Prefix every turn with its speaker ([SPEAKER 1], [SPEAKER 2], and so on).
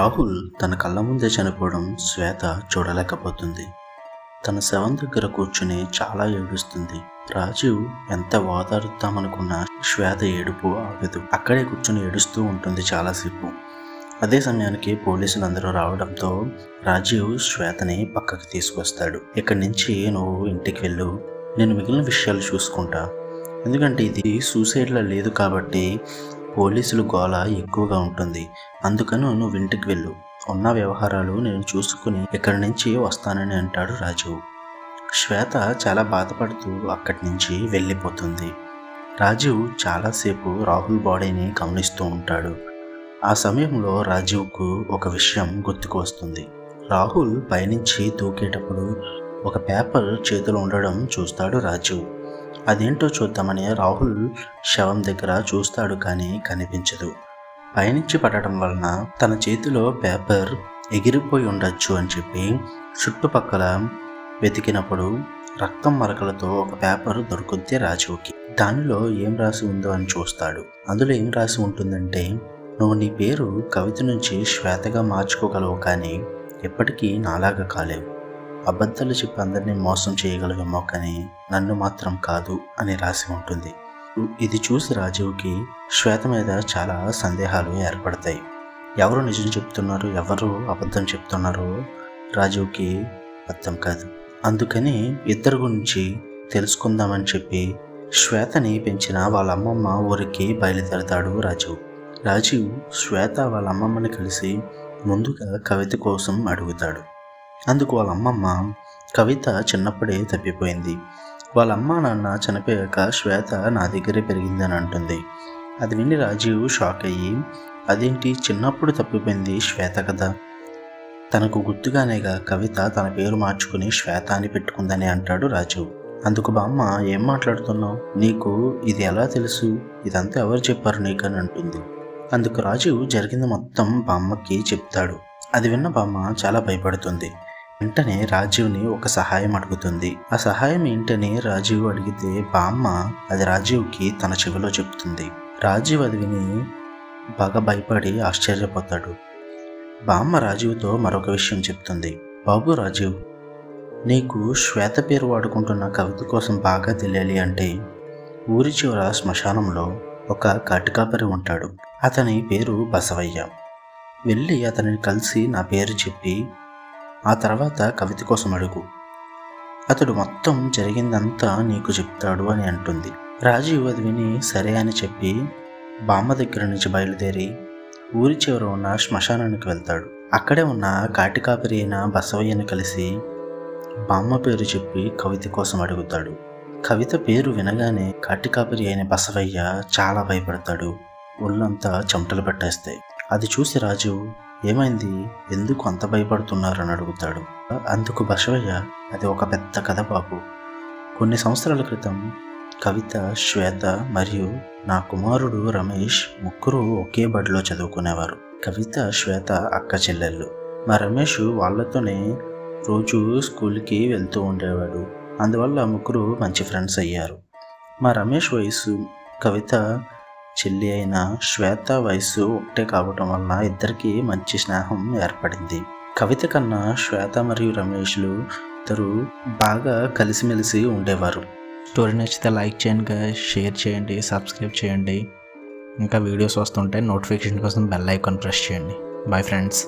[SPEAKER 1] రాహుల్ తన కళ్ళ ముందే చనిపోవడం శ్వేత చూడలేకపోతుంది. తన శవం దగ్గర కూర్చుని చాలా ఏడుస్తుంది. రాజీవ్ ఎంత ఓదారుద్దామనుకున్నా శ్వేత ఏడుపు ఆగదు. అక్కడే కూర్చుని ఏడుస్తూ ఉంటుంది చాలాసేపు. అదే సమయానికి పోలీసులు అందరూ రావడంతో రాజీవ్ శ్వేతని పక్కకి తీసుకొస్తాడు. ఇక్కడి నుంచి నువ్వు ఇంటికి వెళ్ళు, నేను మిగిలిన విషయాలు చూసుకుంటా. ఎందుకంటే ఇది సూసైడ్లా లేదు కాబట్టి పోలీసులు గోల ఎక్కువగా ఉంటుంది. అందుకని నువ్వు ఇంటికి వెళ్ళు, ఉన్న వ్యవహారాలు నేను చూసుకుని ఇక్కడి నుంచి వస్తానని అంటాడు రాజీవ్. శ్వేత చాలా బాధపడుతూ అక్కడి నుంచి వెళ్ళిపోతుంది. రాజీవ్ చాలాసేపు రాహుల్ బాడీని గమనిస్తూ ఉంటాడు. ఆ సమయంలో రాజీవ్కు ఒక విషయం గుర్తుకు వస్తుంది. రాహుల్ పైనుంచి దూకేటప్పుడు ఒక పేపర్ చేతిలో ఉండడం చూస్తాడు రాజీవ్. అదేంటో చూద్దామని రాహుల్ శవం దగ్గర చూస్తాడు, కానీ కనిపించదు. పైనుంచి పడటం వలన తన చేతిలో పేపర్ ఎగిరిపోయి ఉండొచ్చు అని చెప్పి చుట్టుపక్కల వెతికినప్పుడు రక్తం మరకలతో ఒక పేపర్ దొరుకుద్ది రాజీవ్కి. దానిలో ఏం రాసి ఉందో అని చూస్తాడు. అందులో ఏం రాసి ఉంటుందంటే, నువ్వు నీ పేరు కవిత నుంచి శ్వేతగా మార్చుకోగలవు, కానీ ఎప్పటికీ నాలాగా కాలేవు. అబద్ధాలు చెప్పి అందరినీ మోసం చేయగలవేమో, కానీ నన్ను మాత్రం కాదు అని రాసి ఉంటుంది. ఇది చూసి రాజీవ్కి శ్వేత మీద చాలా సందేహాలు ఏర్పడతాయి. ఎవరు నిజం చెప్తున్నారు, ఎవరు అబద్ధం చెప్తున్నారో రాజీవ్కి అర్థం కాదు. అందుకని ఇద్దరు గురించి తెలుసుకుందామని చెప్పి శ్వేతని పెంచిన వాళ్ళ అమ్మమ్మ ఊరికి బయలుదేరతాడు రాజీవ్. రాజీవ్ శ్వేత వాళ్ళ అమ్మమ్మని కలిసి ముందుగా కవిత కోసం అడుగుతాడు. అందుకు వాళ్ళ అమ్మమ్మ, కవిత చిన్నప్పుడే తప్పిపోయింది, వాళ్ళ అమ్మ నాన్న చనిపోయాక శ్వేత నా దగ్గరే పెరిగిందని అంటుంది. అది విని రాజీవ్ షాక్ అయ్యి, అదేంటి చిన్నప్పుడు తప్పిపోయింది శ్వేత కదా, తనకు గుర్తుగానేగా కవిత తన పేరు మార్చుకుని శ్వేత అని పెట్టుకుందని అంటాడు రాజీవ్. అందుకు బామ్మ, ఏం మాట్లాడుతున్నావు, నీకు ఇది ఎలా తెలుసు, ఇదంతా ఎవరు చెప్పారు నీకు అని అంటుంది. అందుకు రాజీవ్ జరిగింది మొత్తం బామ్మకి చెప్తాడు. అది విన్న బామ్మ చాలా భయపడుతుంది. వెంటనే రాజీవ్ని ఒక సహాయం అడుగుతుంది. ఆ సహాయం ఏంటని రాజీవ్ అడిగితే బామ్మ అది రాజీవ్కి తన చెవిలో చెప్తుంది. రాజీవ్ అది విని బాగా భయపడి ఆశ్చర్యపోతాడు. బామ్మ రాజీవ్తో మరొక విషయం చెప్తుంది. బాబు రాజీవ్, నీకు శ్వేత పేరు వాడుకుంటున్న కవిత కోసం బాగా తెలియాలి అంటే ఊరి చివర శ్మశానంలో ఒక కాటికాపరి ఉంటాడు. అతని పేరు బసవయ్య. వెళ్ళి అతనిని కలిసి నా పేరు చెప్పి ఆ తర్వాత కవిత కోసం అడుగు, అతడు మొత్తం జరిగిందంతా నీకు చెప్తాడు అని అంటుంది. రాజీవ్ అది విని సరే అని చెప్పి బామ్మ దగ్గర నుంచి బయలుదేరి ఊరి చివర ఉన్న శ్మశానానికి వెళ్తాడు. అక్కడే ఉన్న కాటికాపరి అయిన బసవయ్యని కలిసి బామ్మ పేరు చెప్పి కవిత కోసం అడుగుతాడు. కవిత పేరు వినగానే కాటికాపరి అయిన బసవయ్య చాలా భయపడతాడు. ఒళ్ళంతా చెమటలు పట్టేస్తాయి. అది చూసి రాజు, ఏమైంది, ఎందుకు అంత భయపడుతున్నారు అని అడుగుతాడు. అందుకు బసవయ్య, అది ఒక పెద్ద కథ బాబు. కొన్ని సంవత్సరాల క్రితం కవిత, శ్వేత మరియు నా కుమారుడు రమేష్ ముగ్గురు ఒకే బడిలో చదువుకునేవారు. కవిత, శ్వేత అక్క చెల్లెళ్ళు. మా రమేష్ వాళ్ళతోనే రోజు స్కూల్కి వెళ్తూ ఉండేవాడు. అందువల్ల ముగ్గురు మంచి ఫ్రెండ్స్ అయ్యారు. మా రమేష్ వయసు కవిత చెల్లి అయిన శ్వేత వయసు ఒకటే కావటం వల్ల ఇద్దరికి మంచి స్నేహం ఏర్పడింది. కవిత కన్నా శ్వేత మరియు రమేష్లు ఇద్దరు బాగా కలిసిమెలిసి ఉండేవారు. స్టోరీ నచ్చితే లైక్ చేయండి, షేర్ చేయండి, సబ్స్క్రైబ్ చేయండి. ఇంకా వీడియోస్ వస్తుంటే నోటిఫికేషన్ కోసం బెల్ ఐకాన్ ప్రెస్ చేయండి. Bye friends.